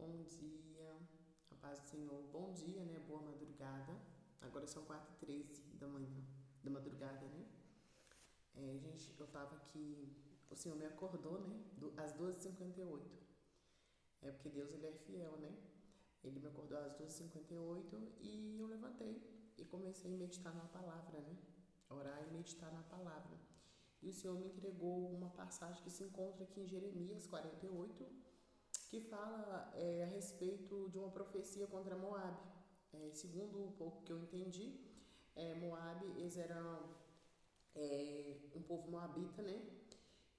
Bom dia, a paz do Senhor. Bom dia, né? Boa madrugada. Agora são 4h13 da manhã, da madrugada, né? Gente, eu tava aqui, o Senhor me acordou, né? Às 2h58. É porque Deus, Ele é fiel, né? Ele me acordou às 2h58 e eu levantei e comecei a meditar na palavra, né? Orar e meditar na palavra. E o Senhor me entregou uma passagem que se encontra aqui em Jeremias 48, que fala a respeito de uma profecia contra Moabe. Segundo o pouco que eu entendi, Moabe, eles eram um povo moabita, né?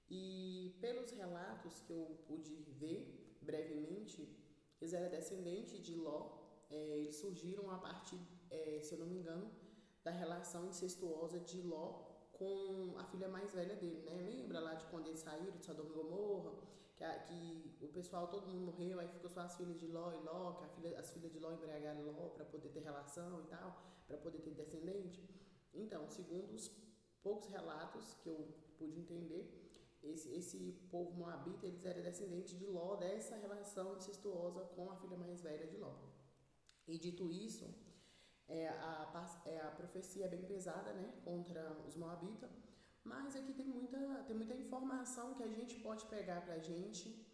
E pelos relatos que eu pude ver brevemente, eles eram descendentes de Ló. Eles surgiram a partir, se eu não me engano, da relação incestuosa de Ló com a filha mais velha dele, né? Lembra lá de quando eles saíram de Sodoma e Gomorra, que o pessoal, todo mundo morreu, aí ficou só as filhas de Ló e Ló, que as filhas de Ló embriagaram Ló para poder ter relação e tal, para poder ter descendente. Então, segundo os poucos relatos que eu pude entender, esse povo moabita, eles eram descendentes de Ló, dessa relação incestuosa com a filha mais velha de Ló. E dito isso, a profecia é bem pesada, né, contra os moabitas, mas aqui tem muita informação que a gente pode pegar pra gente,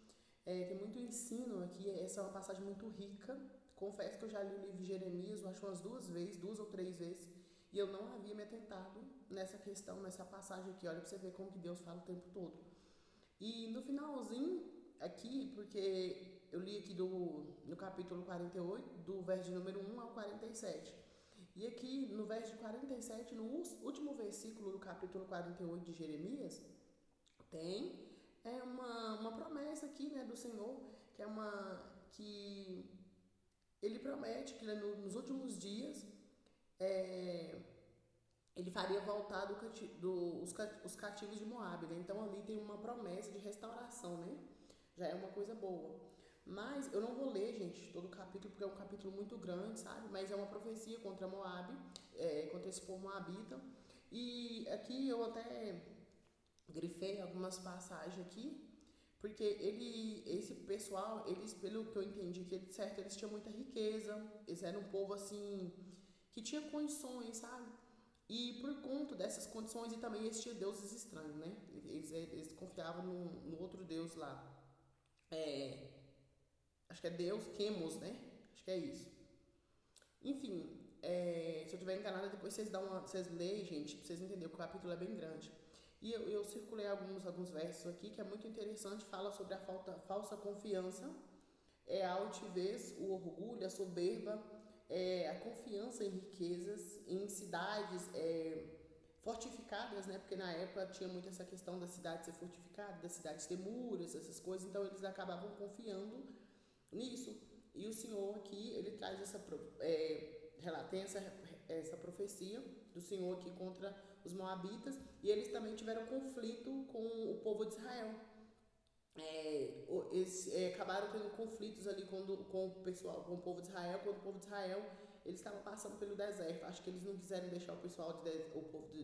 tem muito ensino aqui, essa é uma passagem muito rica. Confesso que eu já li o livro de Jeremias, eu acho umas 2 vezes, 2 ou 3 vezes, e eu não havia me atentado nessa questão, nessa passagem aqui. Olha pra você ver como que Deus fala o tempo todo. E no finalzinho, aqui, porque eu li aqui no capítulo 48, do verso de número 1 ao 47. E aqui no verso de 47, no último versículo do capítulo 48 de Jeremias, tem uma promessa aqui, né, do Senhor, que ele promete que nos últimos dias é, ele faria voltar os cativos de Moab, né? Então ali tem uma promessa de restauração, né? Já é uma coisa boa. Mas eu não vou ler, gente, todo o capítulo, porque é um capítulo muito grande, sabe? Mas é uma profecia contra Moab, contra esse povo moabita. E aqui eu até grifei algumas passagens aqui, porque esse pessoal, eles, pelo que eu entendi, que certo, eles tinham muita riqueza, eles eram um povo assim, que tinha condições, sabe? E por conta dessas condições, e também eles tinham deuses estranhos, né? Eles confiavam no outro deus lá. É, acho que é Deus, Quemos, né? Acho que é isso. Enfim, se eu tiver enganada, depois vocês leem, gente, pra vocês entenderem, o capítulo é bem grande. E eu circulei alguns versos aqui que é muito interessante, fala sobre a falsa confiança, a altivez, o orgulho, a soberba, a confiança em riquezas, em cidades fortificadas, né? Porque na época tinha muito essa questão da cidade ser fortificada, das cidades ter muros, essas coisas, então eles acabavam confiando nisso. E o Senhor aqui, ele traz tem essa profecia do Senhor aqui contra os moabitas, e eles também tiveram conflito com o povo de Israel. Eles acabaram tendo conflitos ali com o pessoal, com o povo de Israel, quando o povo de Israel eles estavam passando pelo deserto. Acho que eles não quiseram deixar o povo de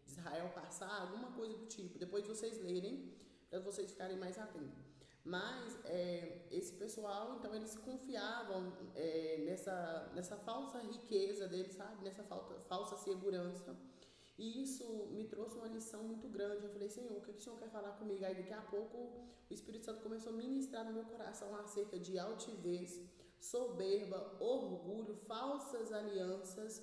Israel passar, alguma coisa do tipo. Depois vocês lerem, para vocês ficarem mais atentos. Mas esse pessoal, então, eles confiavam nessa falsa riqueza deles, sabe? Nessa falsa segurança. E isso me trouxe uma lição muito grande. Eu falei, Senhor, o que o Senhor quer falar comigo? Aí daqui a pouco o Espírito Santo começou a ministrar no meu coração acerca de altivez, soberba, orgulho, falsas alianças,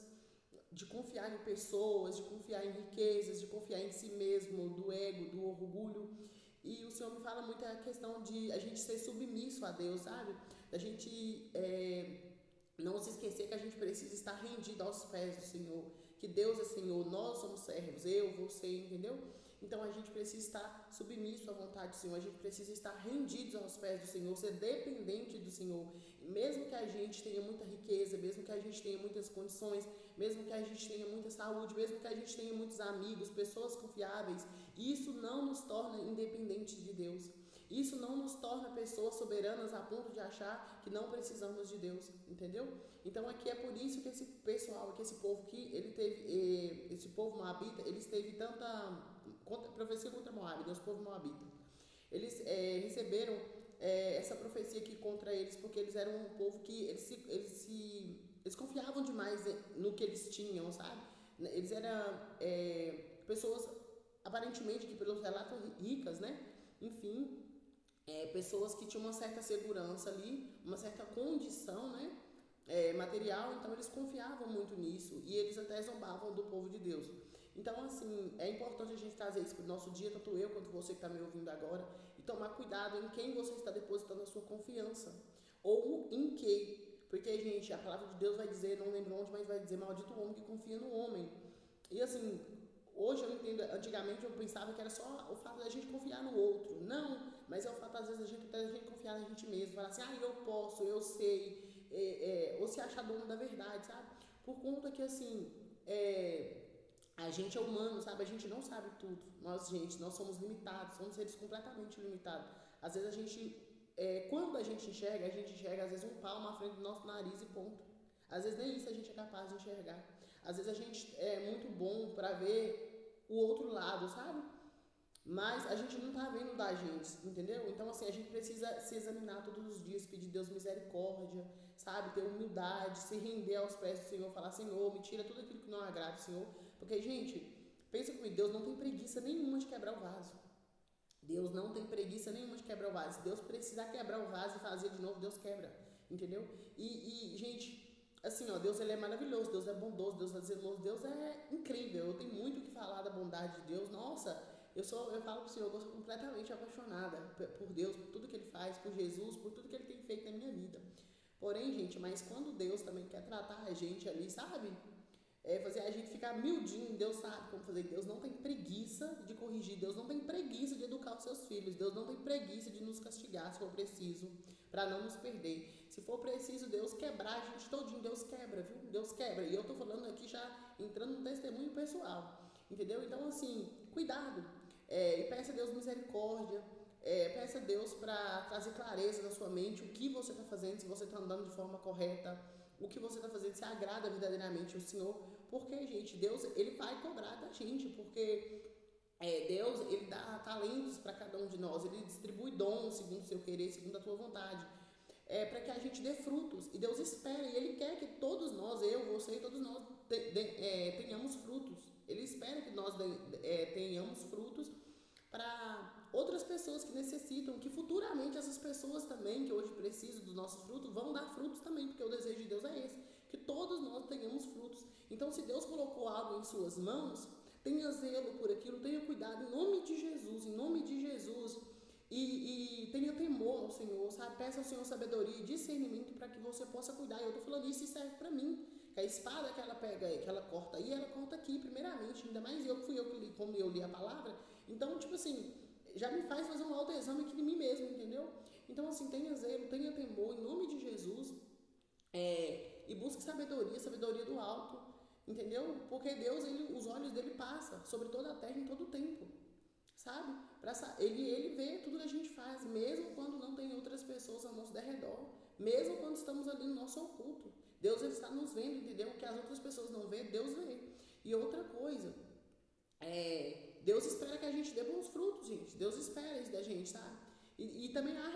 de confiar em pessoas, de confiar em riquezas, de confiar em si mesmo, do ego, do orgulho. E o Senhor me fala muito a questão de a gente ser submisso a Deus, sabe? Da gente não se esquecer que a gente precisa estar rendido aos pés do Senhor, que Deus é Senhor, nós somos servos, eu, você, entendeu? Então a gente precisa estar submisso à vontade do Senhor, a gente precisa estar rendidos aos pés do Senhor, ser dependente do Senhor. Mesmo que a gente tenha muita riqueza, mesmo que a gente tenha muitas condições, mesmo que a gente tenha muita saúde, mesmo que a gente tenha muitos amigos, pessoas confiáveis, isso não nos torna independentes de Deus. Isso não nos torna pessoas soberanas a ponto de achar que não precisamos de Deus, entendeu? Então aqui é por isso que esse pessoal, que esse povo que ele teve, esse povo moabita, eles teve tanta profecia contra Moab, né, os povos moabitas. Eles receberam essa profecia aqui contra eles, porque eles eram um povo que eles confiavam demais no que eles tinham, sabe? Eles eram pessoas, aparentemente, que pelos relatos ricas, né? Enfim, pessoas que tinham uma certa segurança ali, uma certa condição, né? Material, então eles confiavam muito nisso e eles até zombavam do povo de Deus. Então, assim, é importante a gente trazer isso para o nosso dia, tanto eu quanto você que está me ouvindo agora, e tomar cuidado em quem você está depositando a sua confiança, ou em que, porque, gente, a palavra de Deus vai dizer, não lembro onde, mas vai dizer, maldito o homem que confia no homem. E assim, hoje eu entendo, antigamente eu pensava que era só o fato da gente confiar no outro. Não, mas é o fato, às vezes, da gente confiar na gente mesmo, falar assim, eu posso, eu sei, ou se achar dono da verdade, sabe? Por conta que, assim, a gente é humano, sabe? A gente não sabe tudo. Nós somos limitados, somos seres completamente limitados. Às vezes a gente, quando a gente enxerga, às vezes um palmo à frente do nosso nariz e ponto. Às vezes nem isso a gente é capaz de enxergar. Às vezes a gente é muito bom para ver o outro lado, sabe? Mas a gente não tá vendo da gente, entendeu? Então, assim, a gente precisa se examinar todos os dias, pedir Deus misericórdia, sabe? Ter humildade, se render aos pés do Senhor, falar, Senhor, me tira tudo aquilo que não agrada, Senhor. Porque, gente, pensa comigo, Deus não tem preguiça nenhuma de quebrar o vaso. Deus não tem preguiça nenhuma de quebrar o vaso. Se Deus precisar quebrar o vaso e fazer de novo, Deus quebra, entendeu? Gente, assim, Deus ele é maravilhoso, Deus é bondoso, Deus é zeloso, Deus é incrível. Eu tenho muito o que falar da bondade de Deus. Nossa, eu falo pro Senhor, eu sou completamente apaixonada por Deus, por tudo que Ele faz, por Jesus, por tudo que Ele tem feito na minha vida. Porém, gente, mas quando Deus também quer tratar a gente ali, sabe? Fazer a gente ficar miudinho, Deus sabe como fazer. Deus não tem preguiça de corrigir, Deus não tem preguiça de educar os seus filhos, Deus não tem preguiça de nos castigar se for preciso, para não nos perder. Se for preciso Deus quebrar a gente todinho, Deus quebra, viu? Deus quebra. E eu tô falando aqui já entrando no testemunho pessoal, entendeu? Então, assim, cuidado. E peça a Deus misericórdia, peça a Deus para trazer clareza na sua mente o que você está fazendo, se você está andando de forma correta, o que você está fazendo, se agrada verdadeiramente o Senhor, porque, gente, Deus, Ele vai cobrar da gente, porque Deus, Ele dá talentos para cada um de nós, Ele distribui dons segundo o seu querer, segundo a tua vontade, para que a gente dê frutos, e Deus espera, e Ele quer que todos nós, eu, você e todos nós tenhamos frutos. Ele espera que nós tenhamos frutos para outras pessoas que necessitam, que futuramente essas pessoas também, que hoje precisam dos nossos frutos, vão dar frutos também, porque o desejo de Deus é esse, que todos nós tenhamos frutos. Então, se Deus colocou algo em suas mãos, tenha zelo por aquilo, tenha cuidado em nome de Jesus, e tenha temor ao Senhor, sabe? Peça ao Senhor sabedoria e discernimento para que você possa cuidar. Eu estou falando isso e serve para mim. Que a espada que ela pega, que ela corta aí, ela corta aqui primeiramente, ainda mais fui eu que li, como eu li a palavra, então, tipo assim, já me faz fazer um autoexame aqui de mim mesmo, entendeu? Então, assim, tenha zelo, tenha temor, em nome de Jesus, e busque sabedoria do alto, entendeu? Porque Deus, os olhos dele passam sobre toda a terra em todo o tempo, sabe? Ele vê tudo que a gente faz, mesmo quando não tem outras pessoas ao nosso derredor, mesmo quando estamos ali no nosso oculto. Deus, ele está nos vendo, entendeu? O que as outras pessoas não vê, Deus vê. E outra coisa, Deus espera que a gente dê bons frutos, gente. Deus espera isso da gente, sabe? E também há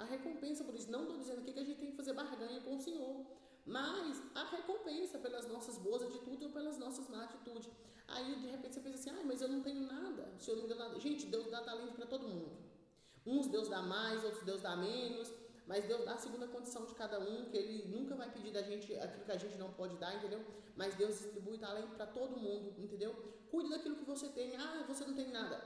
recompensa por isso. Não estou dizendo aqui que a gente tem que fazer barganha com o Senhor, mas há recompensa pelas nossas boas atitudes ou pelas nossas más atitudes. Aí, de repente, você pensa assim, mas eu não tenho nada, o Senhor não me deu nada. Gente, Deus dá talento para todo mundo. Uns Deus dá mais, outros Deus dá menos, mas Deus dá a segunda condição de cada um, que Ele nunca vai pedir da gente aquilo que a gente não pode dar, entendeu? Mas Deus distribui talento para todo mundo, entendeu? Cuide daquilo que você tem. Você não tem nada.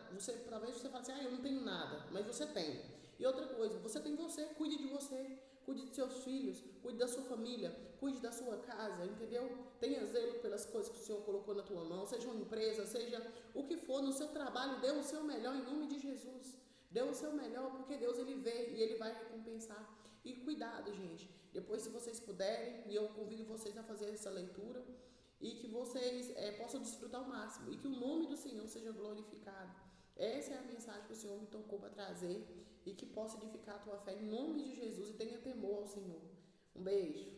Talvez você fale assim, eu não tenho nada, mas você tem. E outra coisa, você tem você, cuide de você, cuide de seus filhos, cuide da sua família, cuide da sua casa, entendeu? Tenha zelo pelas coisas que o Senhor colocou na tua mão, seja uma empresa, seja o que for, no seu trabalho, dê o seu melhor em nome de Jesus. Dê o seu melhor, porque Deus, ele vê e ele vai recompensar. E cuidado, gente. Depois, se vocês puderem, e eu convido vocês a fazer essa leitura, e que vocês possam desfrutar ao máximo, e que o nome do Senhor seja glorificado. Essa é a mensagem que o Senhor me tocou para trazer, e que possa edificar a tua fé em nome de Jesus, e tenha temor ao Senhor. Um beijo.